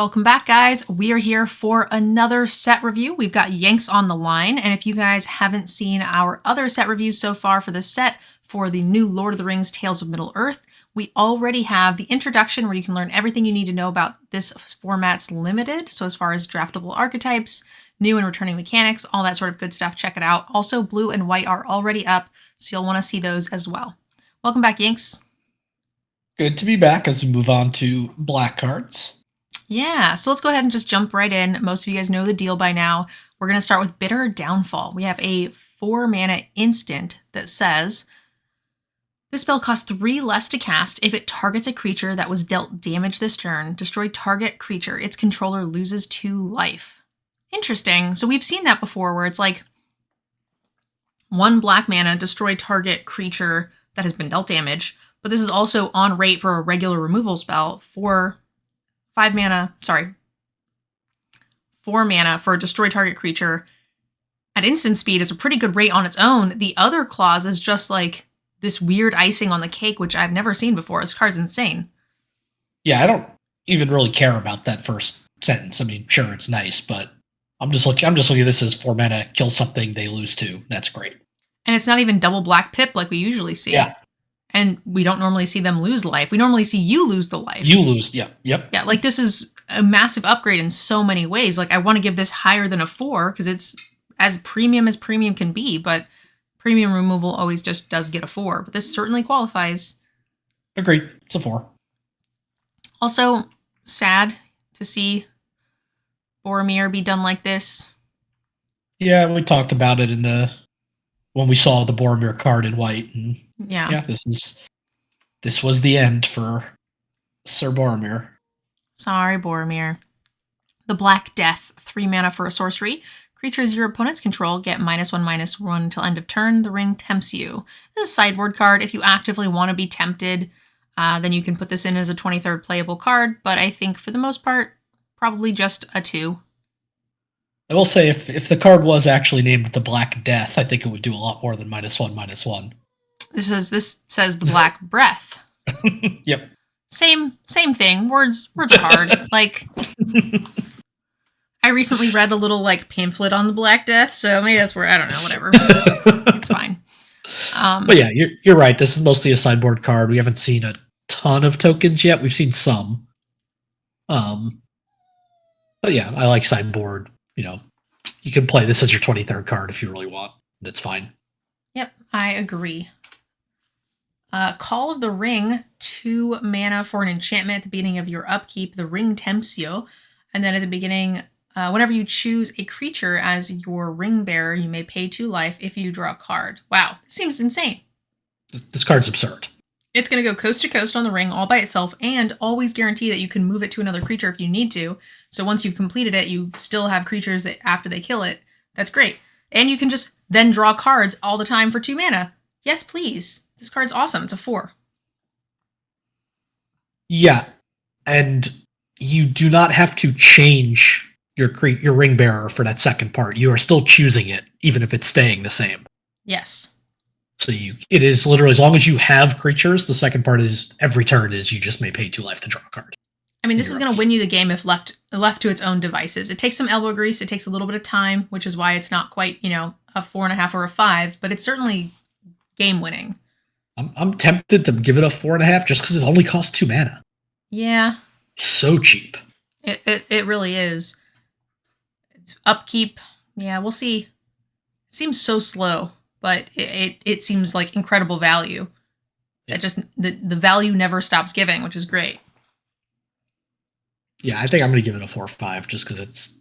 Welcome back, guys. We are here for another set review. We've got Yanks on the line, and if you guys haven't seen our other set reviews so far for this set, for the new Lord of the Rings Tales of Middle-earth, we already have the introduction where you can learn everything you need to know about this format's limited, so as far as draftable archetypes, new and returning mechanics, all that sort of good stuff, check it out. Also, blue and white are already up, so you'll want to see those as well. Welcome back, Yanks. Good to be back as we move on to black cards. Yeah, so let's go ahead and just jump right in. Most of you guys know the deal by now. We're going to start with Bitter Downfall. We have a 4-mana instant that says, this spell costs 3 less to cast if it targets a creature that was dealt damage this turn. Destroy target creature. Its controller loses 2 life. Interesting. So we've seen that before where it's like 1 black mana, destroy target creature that has been dealt damage. But this is also on rate for a regular removal spell for 4 mana for a destroy target creature at instant speed is a pretty good rate on its own. The other clause is just like this weird icing on the cake, which I've never seen before. This card's insane. Yeah, I don't even really care about that first sentence. I mean, sure, it's nice, but I'm just looking at this as 4 mana, kill something, they lose 2. That's great. And it's not even double black pip like we usually see. Yeah. And we don't normally see them lose life. We normally see you lose the life. You lose, yep. Yeah, like this is a massive upgrade in so many ways. Like I want to give this higher than a 4 because it's as premium can be, but premium removal always just does get a 4. But this certainly qualifies. Agreed, it's a 4. Also, sad to see Boromir be done like this. Yeah, we talked about it when we saw the Boromir card in white. And yeah, this was the end for Sir Boromir. Sorry, Boromir. The Black Death, 3 mana for a sorcery. Creatures your opponents control get -1/-1 until end of turn. The ring tempts you. This is a sideboard card. If you actively want to be tempted, then you can put this in as a 23rd playable card. But I think for the most part, probably just a 2. I will say, if the card was actually named the Black Death, I think it would do a lot more than -1/-1. This says the Black Breath. Yep. Same thing. Words are hard. Like, I recently read a little like pamphlet on the Black Death, so maybe that's where I don't know. Whatever, it's fine. But yeah, you're right. This is mostly a sideboard card. We haven't seen a ton of tokens yet. We've seen some. But yeah, I like sideboard. You know, you can play this as your 23rd card if you really want. That's fine. Yep, I agree. Call of the Ring, 2 mana for an enchantment at the beginning of your upkeep. The ring tempts you. And then at the beginning, whenever you choose a creature as your ring bearer, you may pay 2 life if you draw a card. Wow, this seems insane. This card's absurd. It's going to go coast to coast on the ring all by itself and always guarantee that you can move it to another creature if you need to. So once you've completed it, you still have creatures that after they kill it. That's great. And you can just then draw cards all the time for 2 mana. Yes, please. This card's awesome. It's a 4. Yeah. And you do not have to change your ring bearer for that second part. You are still choosing it, even if it's staying the same. Yes. So it is literally, as long as you have creatures, the second part is every turn is you just may pay 2 life to draw a card. I mean, this is going to win you the game if left to its own devices. It takes some elbow grease. It takes a little bit of time, which is why it's not quite, a 4.5 or a 5, but it's certainly game winning. I'm tempted to give it a 4.5 just because it only costs 2 mana. Yeah. It's so cheap. It really is. It's upkeep. Yeah, we'll see. It seems so slow, but it seems like incredible value. Yeah. It just the value never stops giving, which is great. Yeah, I think I'm going to give it a 4.5 just because it's...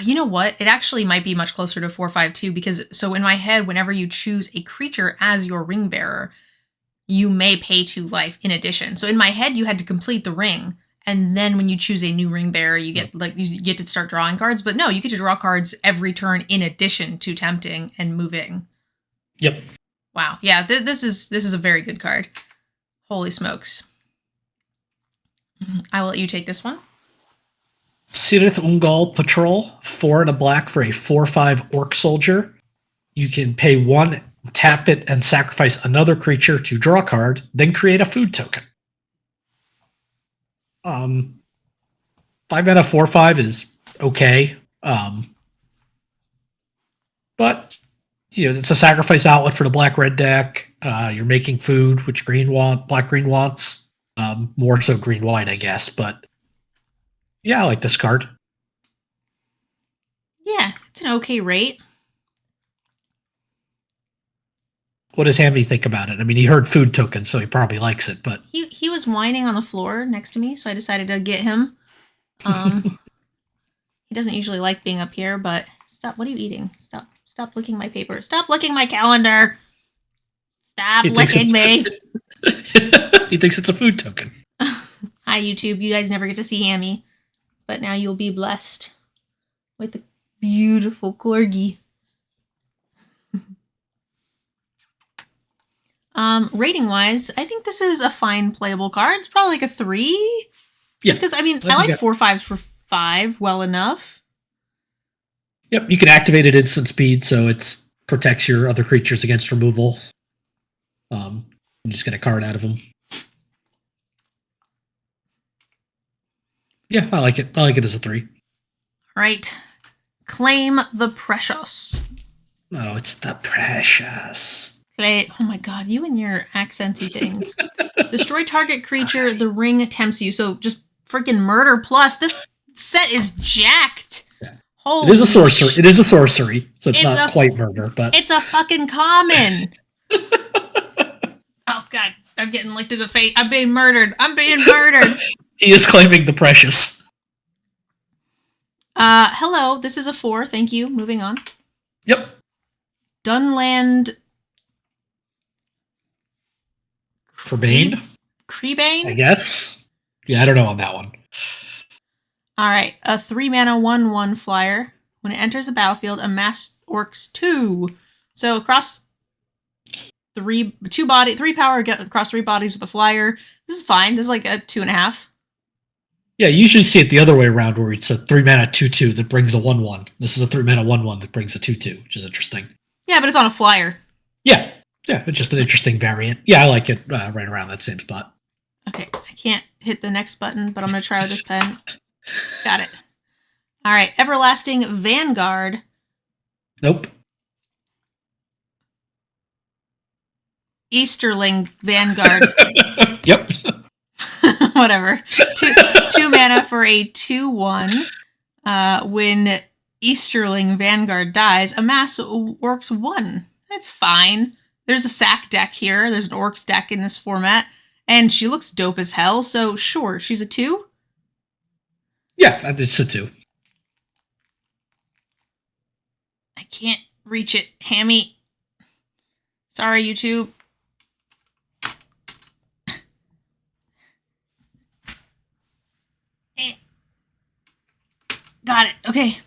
You know what? It actually might be much closer to 4.5 too, because so in my head, whenever you choose a creature as your ring bearer, you may pay 2 life in addition. So in my head, you had to complete the ring, and then when you choose a new ring bearer, you get you get to start drawing cards. But no, you get to draw cards every turn in addition to tempting and moving. Yep. Wow. Yeah. This is a very good card. Holy smokes. I will let you take this one. Cirith Ungol Patrol, 4 and a black for a 4/5 orc soldier. You can pay 1, tap it, and sacrifice another creature to draw a card, then create a food token. 5 mana 4/5 is okay. But it's a sacrifice outlet for the black-red deck. You're making food, which black-green wants. More so green-white, I guess. But yeah, I like this card. Yeah, it's an okay rate. What does Hammy think about it? I mean, he heard food token, so he probably likes it. But he was whining on the floor next to me, so I decided to get him. He doesn't usually like being up here, but stop. What are you eating? Stop licking my paper. Stop licking my calendar. Stop licking me. He thinks it's a food token. Hi, YouTube. You guys never get to see Hammy, but now you'll be blessed with a beautiful corgi. Rating wise, I think this is a fine playable card. It's probably like a 3. Yeah. Just because, I mean, I like 4/5s for 5 well enough. Yep, you can activate it instant speed, so it protects your other creatures against removal. You just get a card out of them. Yeah, I like it. I like it as a 3. All right. Claim the Precious. Oh, it's the Precious. Oh my god, you and your accenty things. Destroy target creature, the ring tempts you. So just freaking murder plus. This set is jacked. Yeah. Holy it is a sorcery. It is a sorcery, so it's not quite murder, but it's a fucking common. Oh god, I'm getting licked in the face. I'm being murdered. He is claiming the Precious. Hello, this is a 4. Thank you. Moving on. Yep. Dunland Creebane? Creebane? I guess. Yeah, I don't know on that one. Alright, a 3 mana 1/1 flyer. When it enters the battlefield, amass orcs 2. So across 3 power, get across 3 bodies with a flyer. This is fine. This is like a 2.5. Yeah, you usually see it the other way around where it's a 3 mana 2/2 that brings a 1/1. This is a 3 mana 1/1 that brings a 2/2, which is interesting. Yeah, but it's on a flyer. Yeah. Yeah, it's just an interesting variant. Yeah, I like it right around that same spot. Okay, I can't hit the next button, but I'm going to try with this pen. Got it. All right, Everlasting Vanguard. Nope. Easterling Vanguard. Yep. Whatever. 2 mana for a 2/1. When Easterling Vanguard dies, amass orcs 1. That's fine. There's a sack deck here. There's an orcs deck in this format. And she looks dope as hell, so sure. She's a 2? Yeah, it's a 2. I can't reach it, Hammy. Sorry, YouTube. Got it. Okay.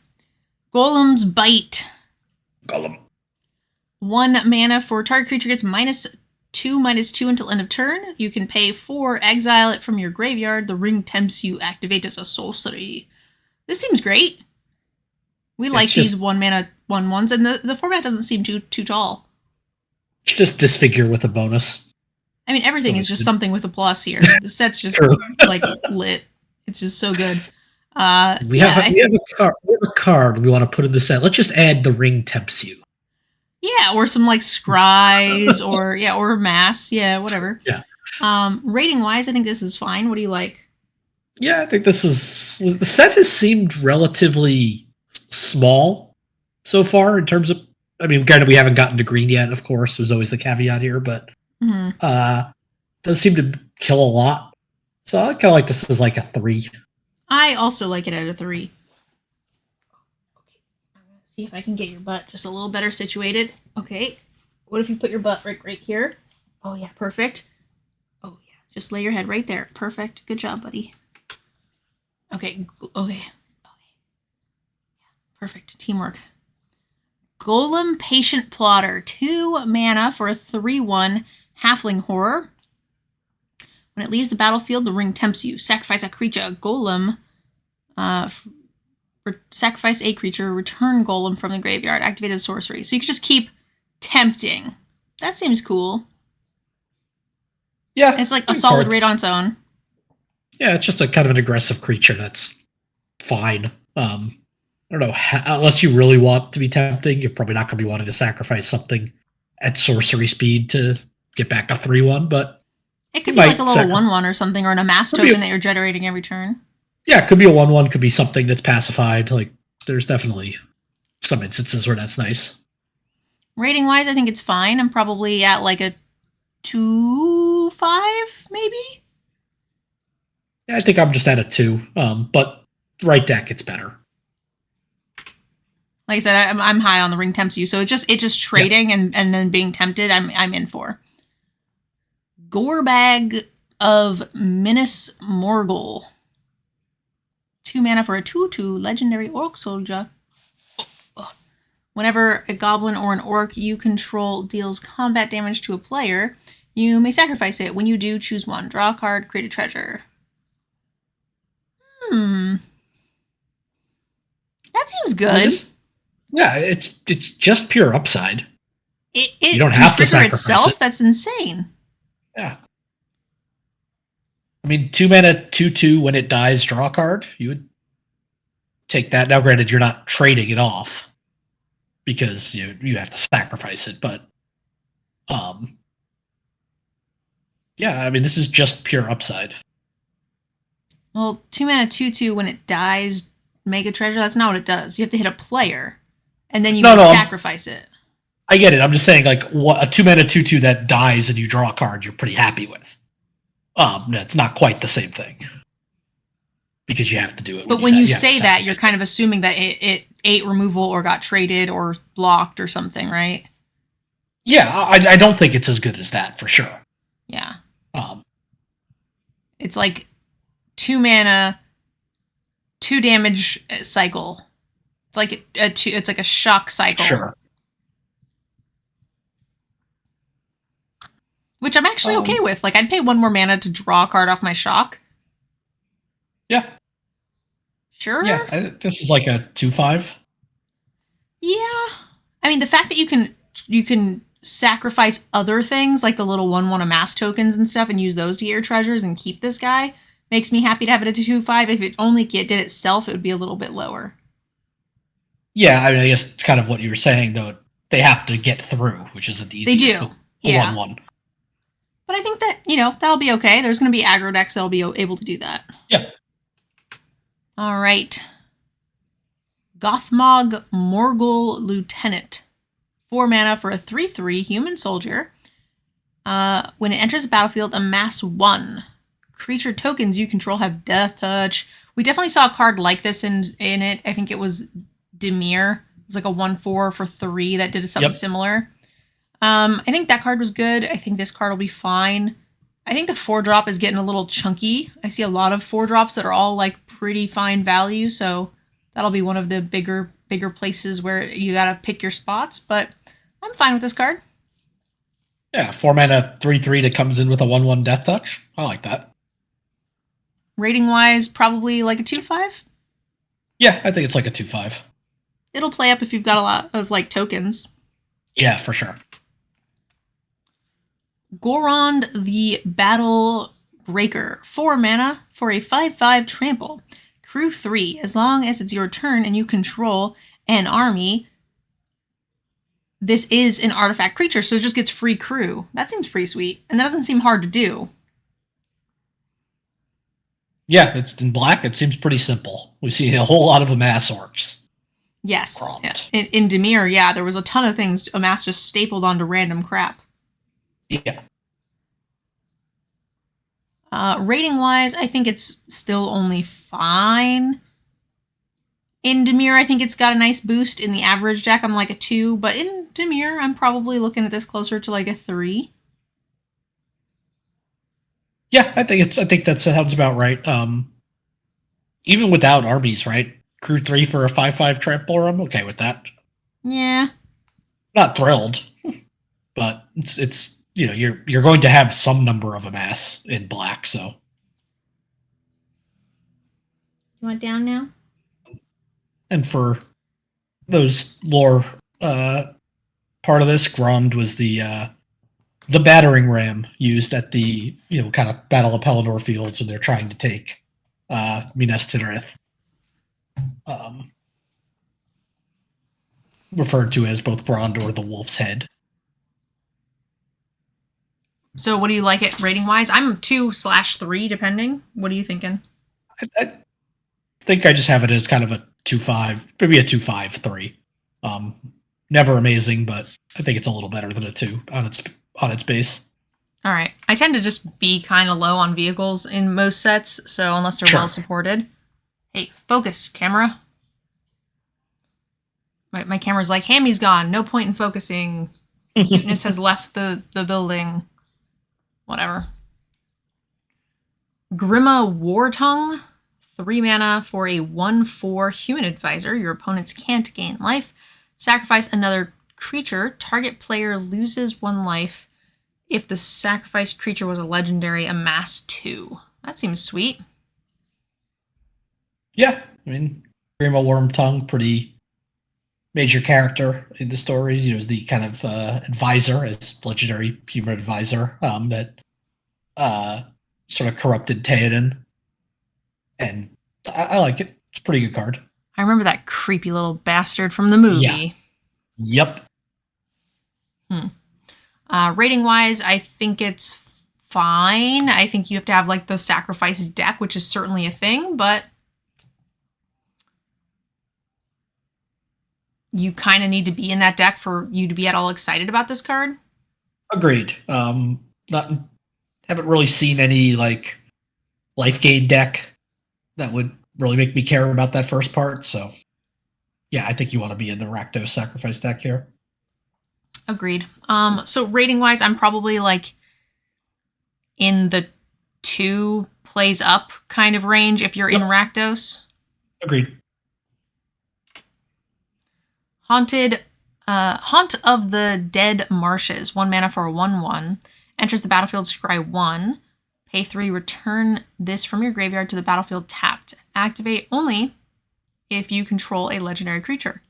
Golem's Bite. Golem. 1 mana for target creature gets -2/-2 until end of turn. You can pay 4, exile it from your graveyard. The ring tempts you, activate as a sorcery. This seems great. We like these 1 mana 1/1s, and the format doesn't seem too tall. It's just disfigure with a bonus. I mean, everything is just something with a plus here. The set's just like lit. It's just so good. We have a card we want to put in the set. Let's just add the ring tempts you. Yeah, or some like scries or mass. Yeah, whatever. Yeah. Rating wise, I think this is fine. What do you like? Yeah, I think the set has seemed relatively small so far in terms of. I mean, granted, we haven't gotten to green yet. Of course, there's always the caveat here, but does seem to kill a lot. So I kind of like this as like a 3. I also like it at a 3. Okay, I'm gonna see if I can get your butt just a little better situated. Okay, what if you put your butt right here? Oh yeah, perfect. Oh yeah, just lay your head right there. Perfect. Good job, buddy. Okay. Yeah, perfect. Teamwork. Golem Patient Plotter. 2 mana for a 3/1 halfling horror. When it leaves the battlefield, the ring tempts you. Sacrifice a creature, a golem. Sacrifice a creature, return golem from the graveyard. Activated sorcery. So you can just keep tempting. That seems cool. Yeah. It's like a solid raid on its own. Yeah, it's just a kind of an aggressive creature that's fine. I don't know, unless you really want to be tempting, you're probably not going to be wanting to sacrifice something at sorcery speed to get back a 3/1, but it could be like a little 1/1 or something, or an amass token that you're generating every turn. Yeah, it could be a 1/1, could be something that's pacified. Like, there's definitely some instances where that's nice. Rating wise, I think it's fine. I'm probably at like a 2.5, maybe. Yeah, I think I'm just at a 2. But right deck, it's better. Like I said, I'm high on the ring tempts you, so it's just trading and then being tempted. I'm in for. Gorebag of Morgul. 2 mana for a 2/2 legendary orc soldier. Whenever a goblin or an orc you control deals combat damage to a player, you may sacrifice it. When you do, choose one. Draw a card, create a treasure. That seems good. Yeah, it's just pure upside. You don't have to sacrifice itself. That's insane. Yeah. I mean, 2 mana, 2/2. When it dies, draw a card. You would take that. Now, granted, you're not trading it off because you have to sacrifice it. But, yeah, I mean, this is just pure upside. Well, 2 mana, 2/2. When it dies, make a treasure. That's not what it does. You have to hit a player, and then you sacrifice it. I get it. I'm just saying, like, a 2 mana, 2/2 that dies and you draw a card, you're pretty happy with. It's not quite the same thing because you have to do it. But when you say that, you're kind of assuming that it ate removal or got traded or blocked or something, right? Yeah, I don't think it's as good as that for sure. Yeah. It's like 2 mana, 2 damage cycle. It's like it's like a shock cycle. Sure. Which I'm actually okay with. Like, I'd pay 1 more mana to draw a card off my shock. Yeah. Sure. Yeah, this is like a 2/5. Yeah. I mean, the fact that you can sacrifice other things, like the little 1/1 amass tokens and stuff, and use those to get your treasures and keep this guy, makes me happy to have it at a 2/5. If it only did itself, it would be a little bit lower. Yeah, I mean, I guess it's kind of what you were saying, though. They have to get through, which isn't the easiest. They do. The 1/1. But I think that, that'll be okay. There's going to be aggro decks that'll be able to do that. Yeah. All right. Gothmog Morgul Lieutenant. 4 mana for a 3/3 human soldier. When it enters a battlefield, amass 1. Creature tokens you control have death touch. We definitely saw a card like this in it. I think it was Dimir. It was like a 1/4 for 3 that did something similar. I think that card was good. I think this card will be fine. I think the 4-drop is getting a little chunky. I see a lot of 4-drops that are all like pretty fine value, so that'll be one of the bigger places where you gotta pick your spots, but I'm fine with this card. Yeah, 4 mana, 3/3 that comes in with a 1/1 death touch. I like that. Rating wise, probably like a 2/5. Yeah, I think it's like a 2/5. It'll play up if you've got a lot of like tokens. Yeah, for sure. Gorond the Battle Breaker. 4 mana for a 5/5 trample. Crew 3. As long as it's your turn and you control an army, this is an artifact creature, so it just gets free crew. That seems pretty sweet, and that doesn't seem hard to do. Yeah, it's in black. It seems pretty simple. We see a whole lot of amass orcs. Yes. In Dimir, yeah, there was a ton of things amass just stapled onto random crap. Yeah. Rating-wise, I think it's still only fine. In Dimir, I think it's got a nice boost. In the average deck, I'm like a 2, but in Dimir, I'm probably looking at this closer to like a 3. Yeah, I think that sounds about right. Even without armies, right? Crew 3 for a 5/5 trample, I'm okay with that. Yeah. Not thrilled, but it's you're going to have some number of amass in black, so. You want down now? And for those lore part of this, Grommed was the battering ram used at the kind of Battle of Pelennor fields when they're trying to take Minas Tirith. referred to as both Grond or the Wolf's Head. So what do you like it rating wise? I'm 2/3 depending. What are you thinking? I think I just have it as kind of a 2.5, maybe a 2.5/3. Never amazing, but I think it's a little better than a 2 on its base. All right. I tend to just be kind of low on vehicles in most sets, so unless they're well supported. Hey, focus, camera. My camera's like, Hammy's gone. No point in focusing. Cuteness has left the building. Whatever. Grima Wormtongue. 3 mana for a 1/4 human advisor. Your opponents can't gain life. Sacrifice another creature. Target player loses 1 life. If the sacrificed creature was a legendary, amass 2. That seems sweet. Yeah, I mean, Grima Wormtongue, pretty major character in the stories. He was the kind of advisor, as legendary human advisor, that sort of corrupted Theoden. And I like it. It's a pretty good card. I remember that creepy little bastard from the movie. Yeah. Yep. Rating wise, I think it's fine. I think you have to have like the sacrifices deck, which is certainly a thing, but you kind of need to be in that deck for you to be at all excited about this card. Agreed. Haven't really seen any like life gain deck that would really make me care about that first part. So yeah, I think you want to be in the Rakdos sacrifice deck here. Agreed. So rating wise, I'm probably like in the 2 plays up kind of range if you're in Rakdos. Agreed. Haunt of the Dead Marshes. 1 mana for a 1/1. Enters the battlefield, scry 1. Pay 3, return this from your graveyard to the battlefield tapped. Activate only if you control a legendary creature.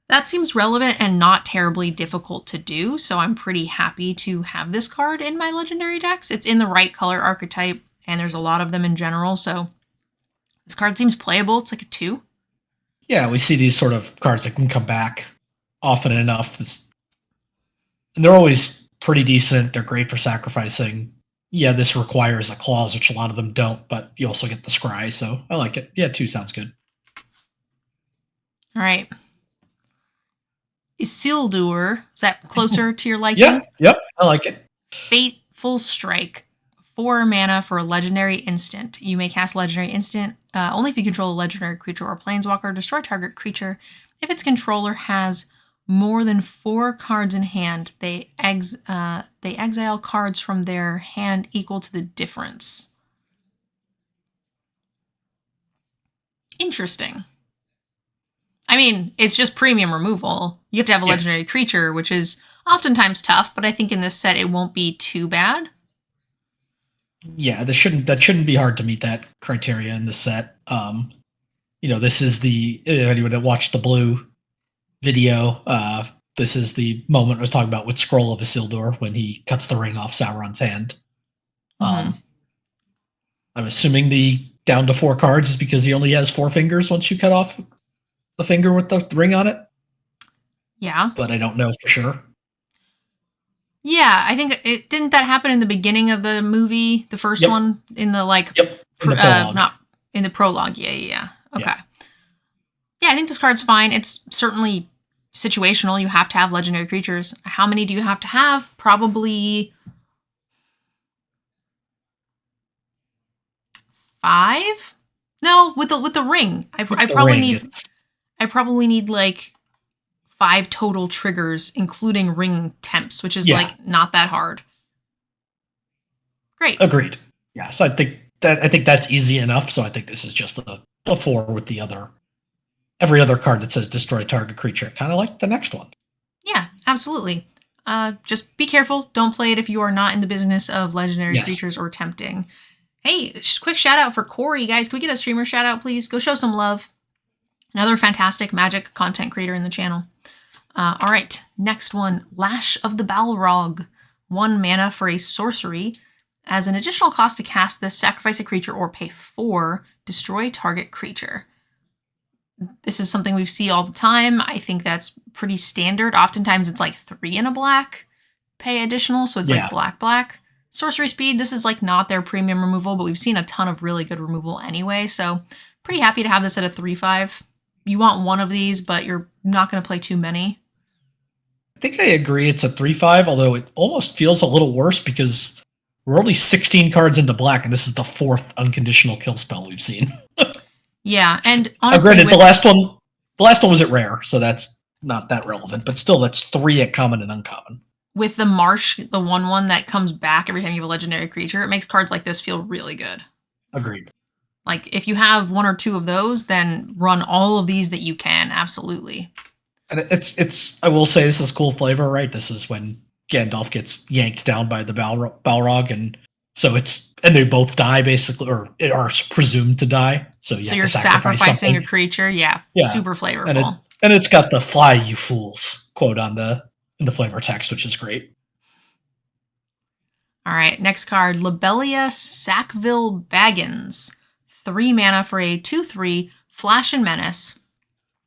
That seems relevant and not terribly difficult to do, so I'm pretty happy to have this card in my legendary decks. It's in the right color archetype, and there's a lot of them in general, so this card seems playable. It's like a 2. Yeah, we see these sort of cards that can come back often enough. And they're always pretty decent. They're great for sacrificing. Yeah, this requires a clause, which a lot of them don't, but you also get the scry, so I like it. Yeah, 2 sounds good. All right. Isildur, is that closer to your liking? Yep, I like it. Fateful Strike. 4 mana for a legendary instant. You may cast legendary instant only if you control a legendary creature or planeswalker. Destroy target creature. If its controller has more than 4 cards in hand, they exile cards from their hand equal to the difference. Interesting. I mean, it's just premium removal. You have to have a legendary creature, which is oftentimes tough, but I think in this set it won't be too bad. Yeah, that shouldn't be hard to meet that criteria in the set. This is the anyone that watched the blue video. This is the moment I was talking about with Scroll of Isildur when he cuts the ring off Sauron's hand. I'm assuming the down to 4 cards is because he only has 4 fingers once you cut off the finger with the ring on it. Yeah, but I don't know for sure. Yeah, I think didn't that happen in the beginning of the movie, the first one, in the like, in the prologue. Not in the prologue. Yeah. Okay. Yeah, I think this card's fine. It's certainly situational. You have to have legendary creatures. How many do you have to have? Probably 5. No, with the ring. I probably need like 5 total triggers, including ring temps, which is like not that hard. Great. Agreed. Yeah, so I think that's easy enough. So I think this is just a 4 with the every other card that says destroy target creature, kind of like the next one. Yeah, absolutely. Just be careful. Don't play it if you are not in the business of legendary creatures or tempting. Hey, quick shout out for Corey, guys. Can we get a streamer shout out, please? Go show some love. Another fantastic Magic content creator in the channel. All right, next one, Lash of the Balrog. 1 mana for a sorcery. As an additional cost to cast this, sacrifice a creature or pay 4. Destroy target creature. This is something we see all the time. I think that's pretty standard. Oftentimes it's like 3 and a black. Pay additional, so it's like black. Sorcery speed, this is like not their premium removal, but we've seen a ton of really good removal anyway, so pretty happy to have this at a 3/5. You want one of these, but you're not going to play too many. I think I agree it's a 3/5, although it almost feels a little worse because we're only 16 cards into black, and this is the 4th unconditional kill spell we've seen. Yeah, and honestly, granted, the last one was at rare, so that's not that relevant, but still, that's 3 at common and uncommon. With the Marsh, the 1/1 that comes back every time you have a legendary creature, it makes cards like this feel really good. Agreed. Like, if you have 1 or 2 of those, then run all of these that you can, absolutely. And it's I will say this is cool flavor, right? This is when Gandalf gets yanked down by the Balrog, and so and they both die basically, or are presumed to die. So you're sacrificing a creature, yeah, super flavorful. And it's got the "Fly, you fools" quote in the flavor text, which is great. All right, next card, Libelia Baggins. 3 mana for a 2/3 Flash and Menace.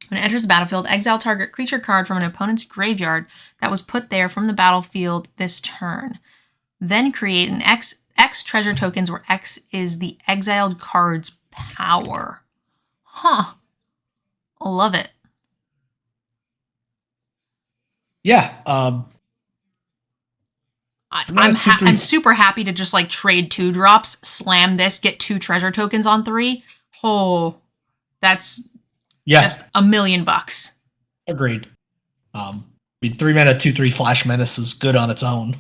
When it enters the battlefield, exile target creature card from an opponent's graveyard that was put there from the battlefield this turn. Then create an X treasure tokens where X is the exiled card's power. Huh. I love it. Yeah. I'm super happy to just like trade 2-drops, slam this, get 2 treasure tokens on 3. Oh, that's just $1 million. Agreed. 3 mana 2/3 Flash Menace is good on its own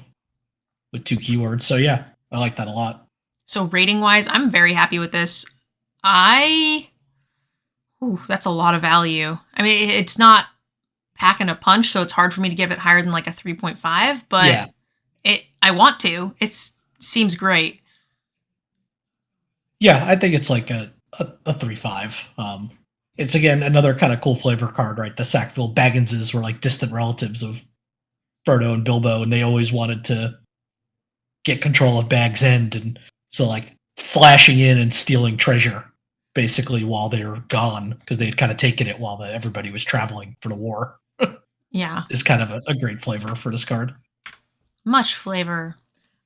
with 2 keywords. So yeah, I like that a lot. So rating wise, I'm very happy with this. That's a lot of value. I mean, it's not packing a punch, so it's hard for me to give it higher than like a 3.5, but I want to. It seems great. Yeah, I think it's like a 3/5. It's again another kind of cool flavor card, right? The Sackville Bagginses were like distant relatives of Frodo and Bilbo, and they always wanted to get control of Bag's End, and so like flashing in and stealing treasure basically while they were gone because they had kind of taken it while everybody was traveling for the war. Yeah, is kind of a great flavor for this card. Much flavor.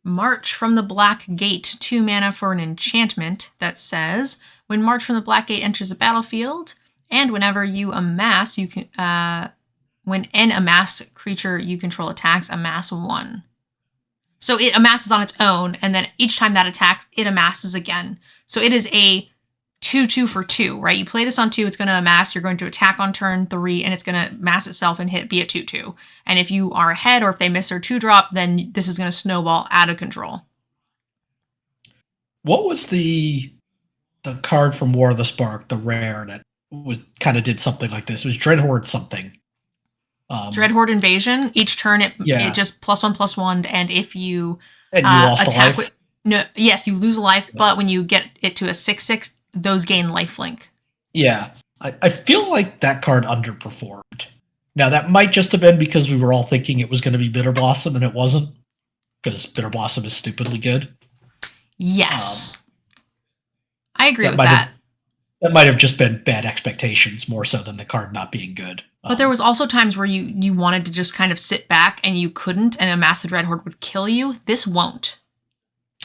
March from the Black Gate, 2 mana for an enchantment that says, when March from the Black Gate enters the battlefield, and whenever you amass, you can when an amass creature you control attacks, amass 1. So it amasses on its own, and then each time that attacks, it amasses again. So it is a 2/2 for 2, right? You play this on 2, it's going to amass, you're going to attack on turn 3, and it's going to mass itself and be a 2/2. And if you are ahead, or if they miss their 2-drop, then this is going to snowball out of control. What was the card from War of the Spark, the rare, that kind of did something like this? It was Dreadhorde something. Dreadhorde Invasion. Each turn, it just +1/+1, and if you lost attack a life? you lose a life, but when you get it to a 6/6, those gain lifelink. Yeah. I feel like that card underperformed. Now, that might just have been because we were all thinking it was going to be Bitter Blossom, and it wasn't, because Bitter Blossom is stupidly good. Yes. I agree with that. That might have just been bad expectations more so than the card not being good. But there was also times where you wanted to just kind of sit back and you couldn't, and Amass the Dreadhorde would kill you. This won't.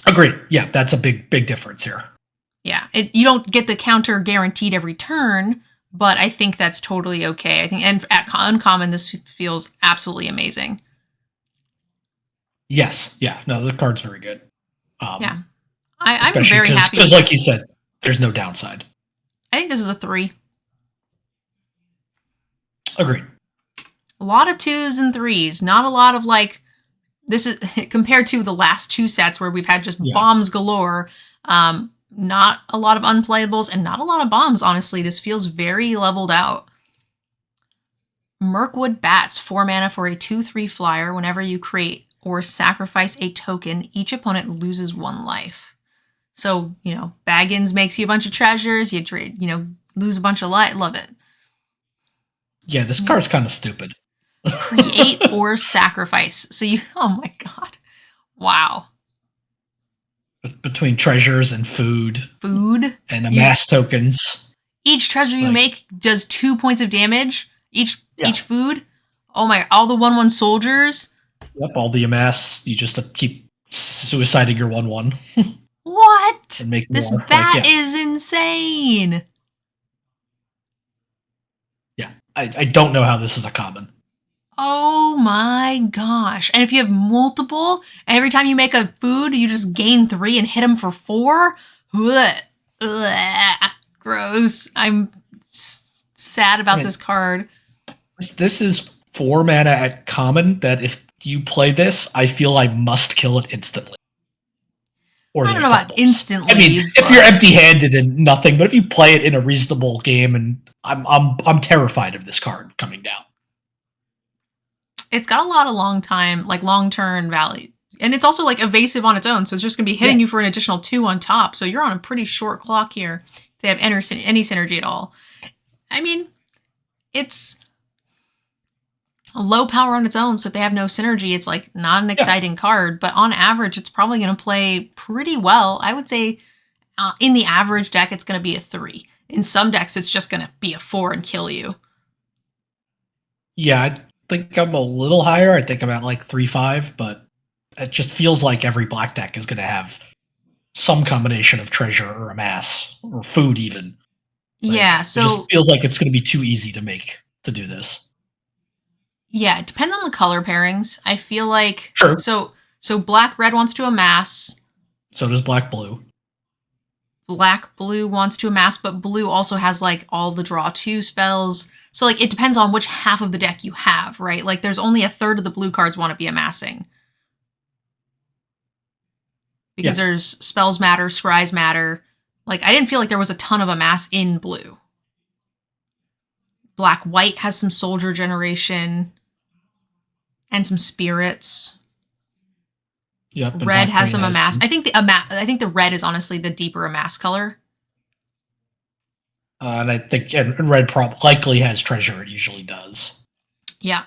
Agreed. Yeah, that's a big difference here. Yeah, you don't get the counter guaranteed every turn, but I think that's totally okay. I think, and at uncommon, this feels absolutely amazing. Yes. Yeah. No, the card's very good. Yeah. I'm very happy. Because like you said, there's no downside. I think this is a 3. Agreed. A lot of 2s and 3s. Not a lot of this is compared to the last 2 sets where we've had just bombs galore. Not a lot of unplayables and not a lot of bombs, honestly. This feels very leveled out. Mirkwood Bats, 4 mana for a 2/3 flyer. Whenever you create or sacrifice a token, each opponent loses 1 life. So, Baggins makes you a bunch of treasures. You trade, lose a bunch of life. Love it. Yeah, this card's kind of stupid. Create or sacrifice. So oh my god. Wow. between treasures and food and amass tokens. Each treasure you make does 2 points of damage. Each food. Oh my! All the 1/1 soldiers. Yep, all the amass. You just keep suiciding your 1/1. What? This bat is insane. Yeah, I don't know how this is a common. Oh my gosh. And if you have multiple, every time you make a food, you just gain 3 and hit them for 4? Ugh, gross. I'm sad about this card. This is 4 mana at common that if you play this, I feel I must kill it instantly. Or I don't know about instantly. I mean, if you're empty-handed and nothing, but if you play it in a reasonable game, and I'm terrified of this card coming down. It's got a lot of long-term value. And it's also evasive on its own, so it's just going to be hitting you for an additional 2 on top. So you're on a pretty short clock here if they have any synergy at all. I mean, it's low power on its own, so if they have no synergy, it's not an exciting card. But on average, it's probably going to play pretty well. I would say in the average deck, it's going to be a 3. In some decks, it's just going to be a 4 and kill you. Yeah, I think I'm a little higher. I think I'm at 3/5, but it just feels like every black deck is going to have some combination of treasure or amass or food even. So it just feels like it's going to be too easy to do this. Yeah, it depends on the color pairings. I feel like sure. So black-red wants to amass. So does black-blue. Black-blue wants to amass, but blue also has all the draw 2 spells. So it depends on which half of the deck you have, right? There's only a third of the blue cards want to be amassing. Because there's spells matter, scries matter. I didn't feel like there was a ton of amass in blue. Black-white has some soldier generation and some spirits. Yep. Red has some amass. I think the red is honestly the deeper amass color. And I think and red likely has treasure. It usually does. Yeah.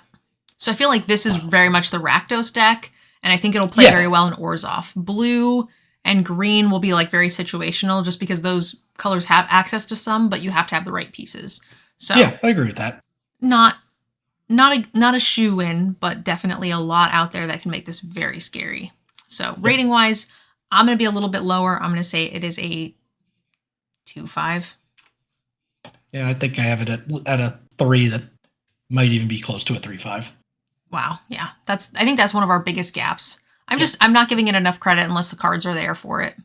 So I feel like this is very much the Rakdos deck, and I think it'll play very well in Orzhov. Blue and green will be very situational, just because those colors have access to some, but you have to have the right pieces. So yeah, I agree with that. Not a shoe-in, but definitely a lot out there that can make this very scary. So rating-wise, I'm going to be a little bit lower. I'm going to say it is a 2/5. Yeah, I think I have it at a 3 that might even be close to a 3/5. Wow, yeah. I think that's one of our biggest gaps. I'm not giving it enough credit unless the cards are there for it.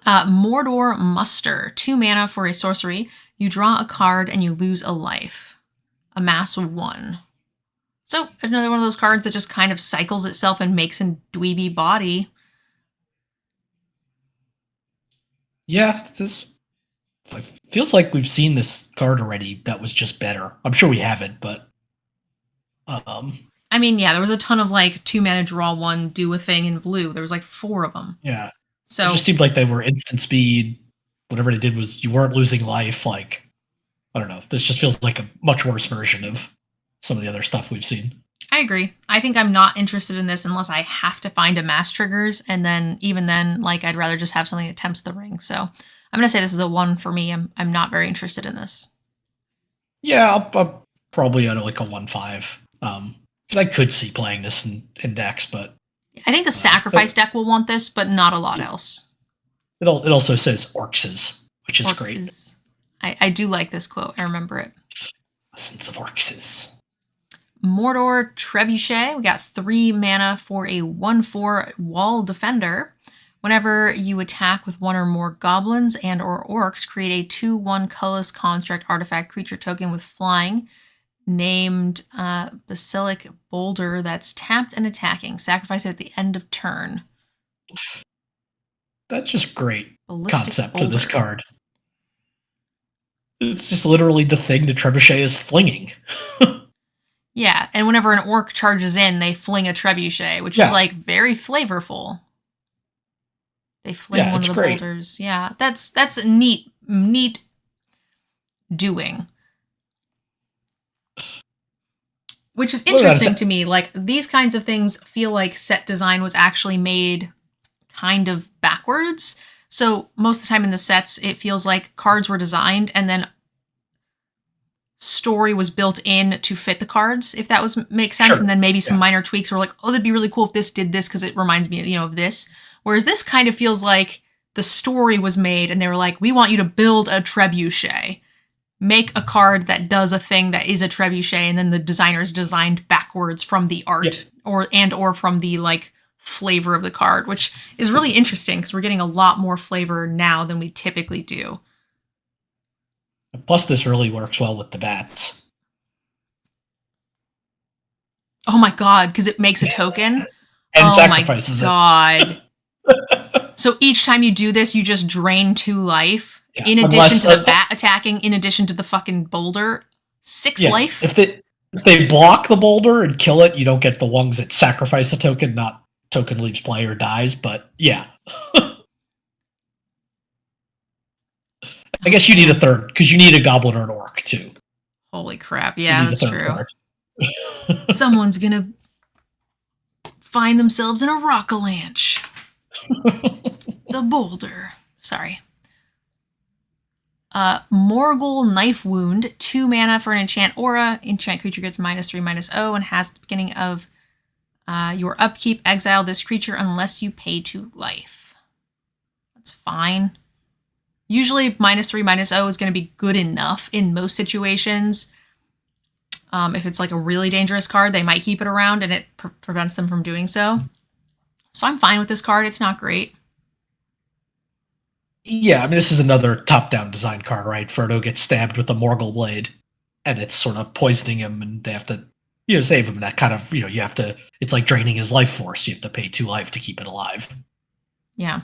Mordor Muster. 2 mana for a sorcery. You draw a card and you lose a life. Amass 1. So, another one of those cards that just kind of cycles itself and makes a dweeby body. Yeah, this feels like we've seen this card already that was just better. I'm sure we haven't, but... I mean, yeah, there was a ton of 2 mana draw 1, do a thing in blue. There was 4 of them. Yeah. So it just seemed like they were instant speed. Whatever they did was you weren't losing life. I don't know. This just feels like a much worse version of some of the other stuff we've seen. I agree. I think I'm not interested in this unless I have to find amass triggers, and then even then, I'd rather just have something that tempts the ring. So I'm gonna say this is a 1 for me. I'm not very interested in this. Yeah, I'll probably at a 1/5. Because I could see playing this in decks, but I think the sacrifice deck will want this, but not a lot else. It also says Orxes, which is Orxes. Great. I do like this quote. I remember it. Essence of Orxes. Mordor Trebuchet. We got 3 mana for a 1/4 wall defender. Whenever you attack with 1 or more goblins and or orcs, create a 2/1 colorless construct artifact creature token with flying named Basilic Boulder that's tapped and attacking. Sacrifice it at the end of turn. That's just great Ballistic concept Boulder. to this card. It's just literally the thing the Trebuchet is flinging. Yeah, and whenever an orc charges in, they fling a Trebuchet, which is very flavorful. They fling one of the boulders. Yeah, that's neat doing. Which is interesting to me. Like, these kinds of things feel like set design was actually made kind of backwards. So most of the time in the sets, it feels like cards were designed and then story was built in to fit the cards, if that makes sense. Sure. And then maybe some minor tweaks were like, oh, that'd be really cool if this did this because it reminds me, of this. Whereas this kind of feels like the story was made and they were like, we want you to build a trebuchet. Make a card that does a thing that is a trebuchet, and then the designers designed backwards from the art or from the like flavor of the card, which is really interesting because we're getting a lot more flavor now than we typically do. Plus, this really works well with the bats. Oh my god, because it makes a token? And sacrifices it. Oh my god. So each time you do this, you just drain 2 life. Yeah. In addition to the bat attacking, in addition to the fucking boulder, 6 life. If they block the boulder and kill it, you don't get the ones that sacrifice the token, not token leaves play or dies, but yeah. I guess you need a third, because you need a goblin or an orc, too. Holy crap, yeah, that's true. Someone's gonna find themselves in a rock-a-lanche. The boulder. Sorry. Morgul Knife Wound, 2 mana for an enchant aura. Enchant creature gets -3/-0 and has the beginning of your upkeep. Exile this creature unless you pay 2 life. That's fine. Usually -3/-0 is going to be good enough in most situations. If it's like a really dangerous card, they might keep it around and it prevents them from doing so. So I'm fine with this card. It's not great. Yeah, I mean, this is another top-down design card, right? Frodo gets stabbed with a Morgul blade, and it's sort of poisoning him, and they have to, save him. That kind of, you have to, it's like draining his life force. You have to pay 2 life to keep it alive. Yeah.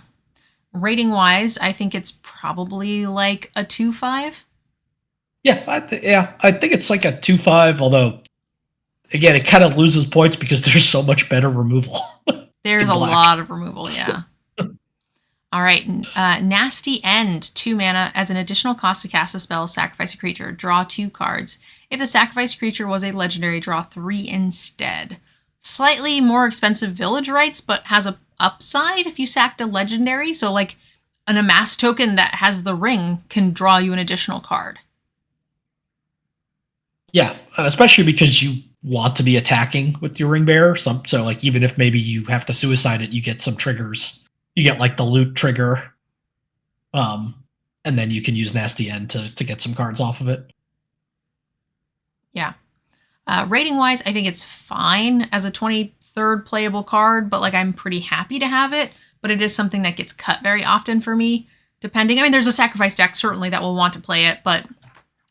Rating-wise, I think it's probably like a 2/5. Yeah, I think it's like a 2/5, although, again, it kind of loses points because there's so much better removal. There's a lot of removal, yeah. All right, Nasty End, 2 mana. As an additional cost to cast a spell, sacrifice a creature. Draw 2 cards. If the sacrificed creature was a legendary, draw 3 instead. Slightly more expensive village rights, but has a upside if you sacked a legendary. So like an amass token that has the ring can draw you an additional card. Yeah, especially because you want to be attacking with your ring bearer. So like even if maybe you have to suicide it, you get some triggers. You get like the loot trigger, and then you can use Nasty End to get some cards off of it. Yeah. Rating-wise, I think it's fine as a 23rd playable card, but like I'm pretty happy to have it, but it is something that gets cut very often for me, depending. I mean, there's a sacrifice deck certainly that will want to play it, but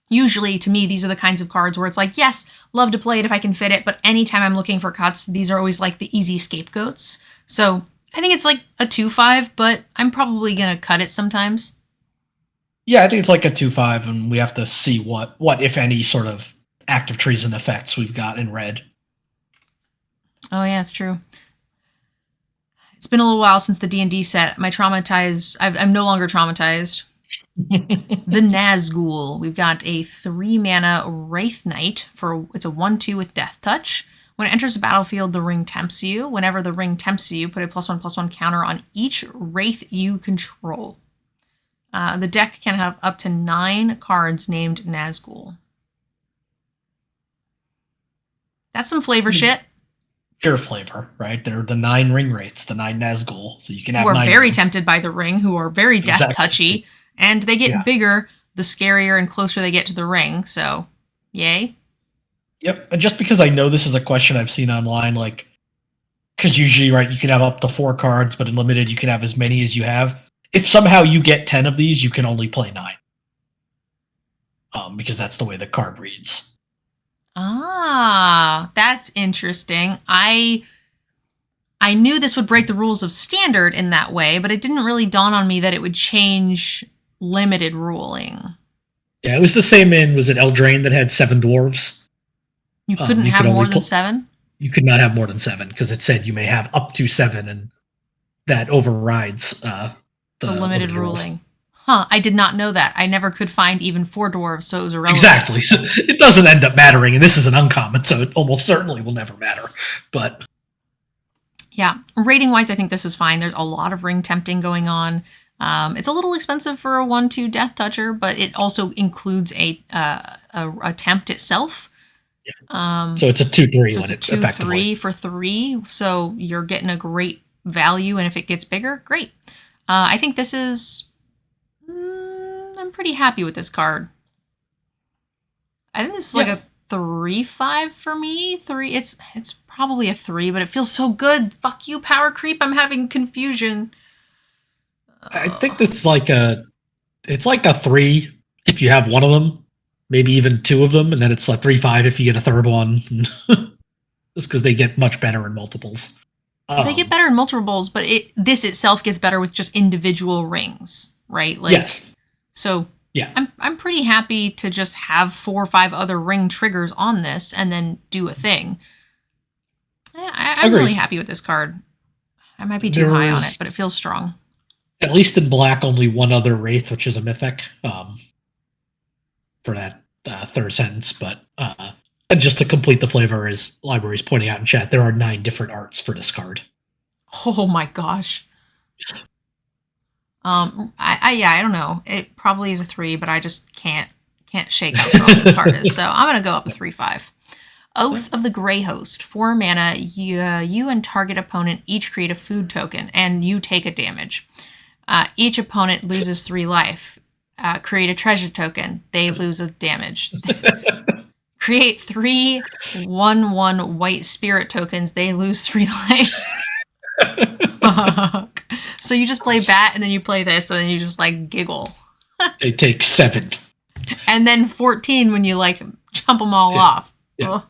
usually to me, these are the kinds of cards where it's like, yes, love to play it if I can fit it, but anytime I'm looking for cuts, these are always like the easy scapegoats. So I think it's like a 2/5, but I'm probably going to cut it sometimes. Yeah, I think it's like a 2/5, and we have to see what if any, sort of active treason effects we've got in red. Oh, yeah, it's true. It's been a little while since the D&D set. I'm no longer traumatized. The Nazgul. We've got a 3 mana Wraith Knight. It's a 1/2 with Death Touch. When it enters the battlefield, the ring tempts you. Whenever the ring tempts you, put a +1/+1 counter on each Wraith you control. The deck can have up to 9 cards named Nazgul. That's some flavor shit. Pure flavor, right? They're the 9 ring wraiths, the 9 Nazgul. So you can have 9. Who are very tempted by the ring, who are very death touchy, and they get bigger the scarier and closer they get to the ring. So, yay. Yep, and just because I know this is a question I've seen online, like, because usually, right, you can have up to 4 cards, but in limited, you can have as many as you have. If somehow you get 10 of these, you can only play 9. Because that's the way the card reads. Ah, that's interesting. I knew this would break the rules of Standard in that way, but it didn't really dawn on me that it would change limited ruling. Yeah, it was the same was it Eldraine that had 7 dwarves? You couldn't have more than 7? You could not have more than 7, because it said you may have up to 7, and that overrides the limited ruling. Huh, I did not know that. I never could find even 4 dwarves, so it was irrelevant. Exactly. So it doesn't end up mattering, and this is an uncommon, so it almost certainly will never matter. But yeah, rating-wise, I think this is fine. There's a lot of ring tempting going on. It's a little expensive for a 1/2 Death Toucher, but it also includes a tempt itself. so it's a 2/3. So it's a 2/3 for 3. So you're getting a great value, and if it gets bigger, great. I think this is. I'm pretty happy with this card. I think this is like a 3/5 for me. 3. It's probably a 3, but it feels so good. Fuck you, power creep. I'm having confusion. I think this is like it's like a 3 if you have one of them, maybe even 2 of them, and then it's like 3/5 if you get a third one. Just because they get much better in multiples. They get better in multiples, but this itself gets better with just individual rings, right? Like, yes. So yeah, I'm pretty happy to just have 4 or 5 other ring triggers on this and then do a thing. I'm really happy with this card. I might be too high on it, but it feels strong. At least in black, only one other Wraith, which is a mythic, for that third sentence. But and just to complete the flavor, as Library's pointing out in chat, there are 9 different arts for this card. Oh my gosh. I don't know. It probably is a 3, but I just can't shake how strong this card is. So I'm gonna go up a 3/5. Oath of the Grey Host. 4 mana. You and target opponent each create a food token, and you take a damage. Each opponent loses 3 life. Create a treasure token. They lose a damage. Create 3 1/1 white spirit tokens. They lose 3 life. Fuck. So you just play bat, and then you play this, and then you just like giggle. They take 7. And then 14 when you like jump them all off. Yeah.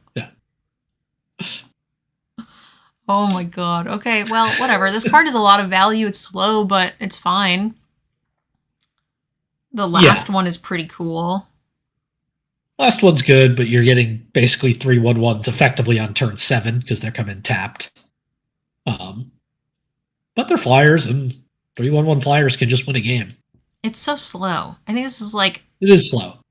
Oh my god. Okay, well, whatever. This card has a lot of value. It's slow, but it's fine. The last one is pretty cool. Last one's good, but you're getting basically 3 1/1s effectively on turn 7 because they're coming tapped. But they're flyers, and 3 1/1 flyers can just win a game. It's so slow. I think this is like... It is slow.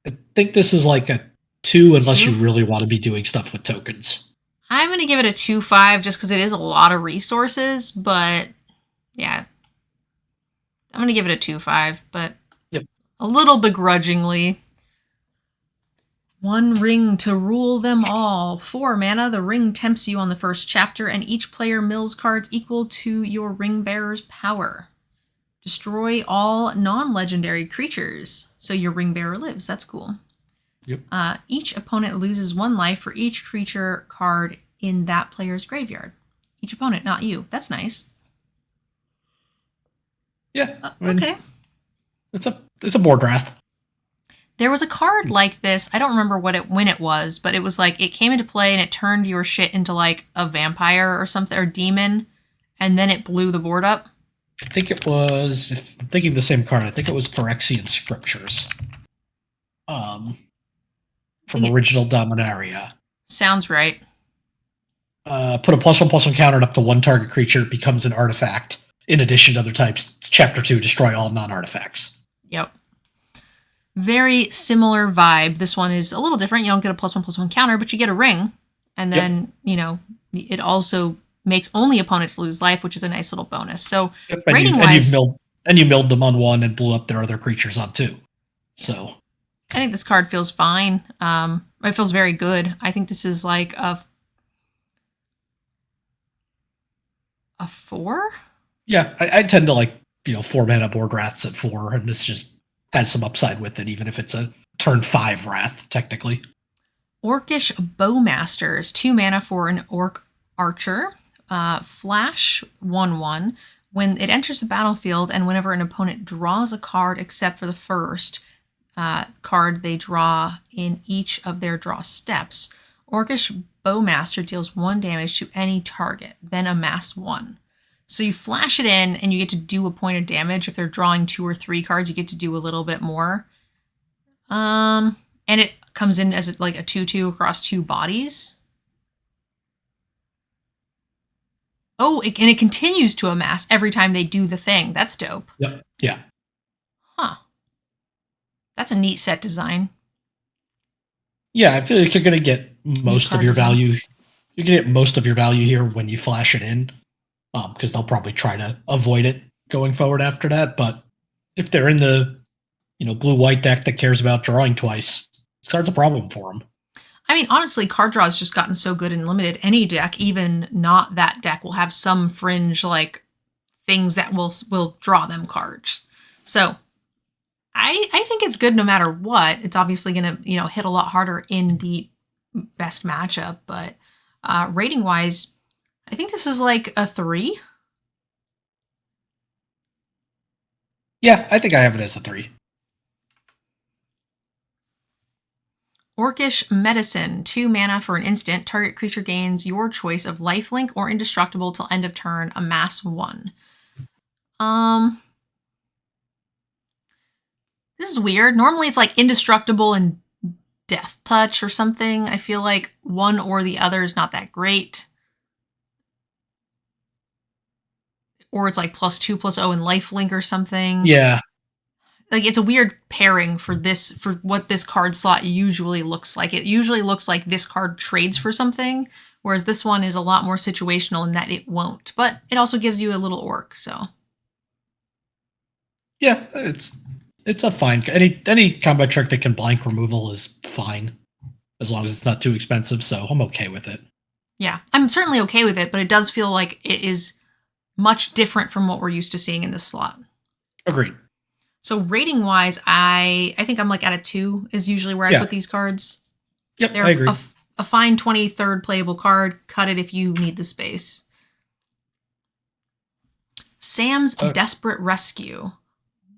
I think this is like a 2 unless you really want to be doing stuff with tokens. I'm going to give it a 2/5 just because it is a lot of resources, but yeah. I'm going to give it a 2/5, but a little begrudgingly. 1 ring to rule them all. 4 mana. The ring tempts you on the first chapter, and each player mills cards equal to your ring bearer's power. Destroy all non-legendary creatures, so your ring bearer lives. That's cool. Yep. Each opponent loses 1 life for each creature card in that player's graveyard. Each opponent, not you. That's nice. Yeah. Okay. It's a board wrath. There was a card like this. I don't remember when it was, but it was like it came into play and it turned your shit into like a vampire or something, or demon, and then it blew the board up. I think it was, if I'm thinking the same card, I think it was Phyrexian Scriptures. From original Dominaria. Sounds right. Put a +1/+1 counter up to 1 target creature. It becomes an artifact. In addition to other types, it's Chapter 2, destroy all non-artifacts. Yep. Very similar vibe. This one is a little different. You don't get a +1/+1 counter, but you get a ring. And then, it also makes only opponents lose life, which is a nice little bonus. So rating-wise... And you milled them on 1 and blew up their other creatures on 2. So... I think this card feels fine. It feels very good. I think this is like a 4? Yeah, I tend to like, 4 mana board wraths at 4, and this just has some upside with it, even if it's a turn 5 wrath, technically. Orcish Bowmasters, 2 mana for an orc archer. Flash 1/1. When it enters the battlefield, and whenever an opponent draws a card except for the first card they draw in each of their draw steps, Orcish Bowmaster deals 1 damage to any target, then amass 1. So you flash it in, and you get to do a point of damage. If they're drawing 2 or 3 cards, you get to do a little bit more. And it comes in as like a 2/2 across 2 bodies. Oh, and it continues to amass every time they do the thing. That's dope. Yep. Yeah. Huh. That's a neat set design. Yeah, I feel like you're going to get most of your value. You're going to get most of your value here when you flash it in, because they'll probably try to avoid it going forward after that. But if they're in the blue-white deck that cares about drawing twice, this card's a problem for them. I mean, honestly, card draw has just gotten so good in Limited. Any deck, even not that deck, will have some fringe like things that will draw them cards. So I think it's good no matter what. It's obviously going to hit a lot harder in the best matchup, but rating wise, I think this is like a 3. Yeah, I think I have it as a 3. Orcish Medicine, 2 mana for an instant. Target creature gains your choice of lifelink or indestructible till end of turn. Amass 1. This is weird. Normally it's like indestructible and death touch or something. I feel like one or the other is not that great. Or it's like +2/+0 and lifelink or something. Yeah. Like, it's a weird pairing for what this card slot usually looks like. It usually looks like this card trades for something, whereas this one is a lot more situational in that it won't. But it also gives you a little orc, so. Yeah, it's a fine. Any combat trick that can blank removal is fine, as long as it's not too expensive, so I'm okay with it. Yeah, I'm certainly okay with it, but it does feel like it is much different from what we're used to seeing in this slot. Agreed. So rating-wise, I think I'm like at a 2 is usually where I put these cards. Yep, They're I agree. A fine 23rd playable card. Cut it if you need the space. Sam's Desperate Rescue.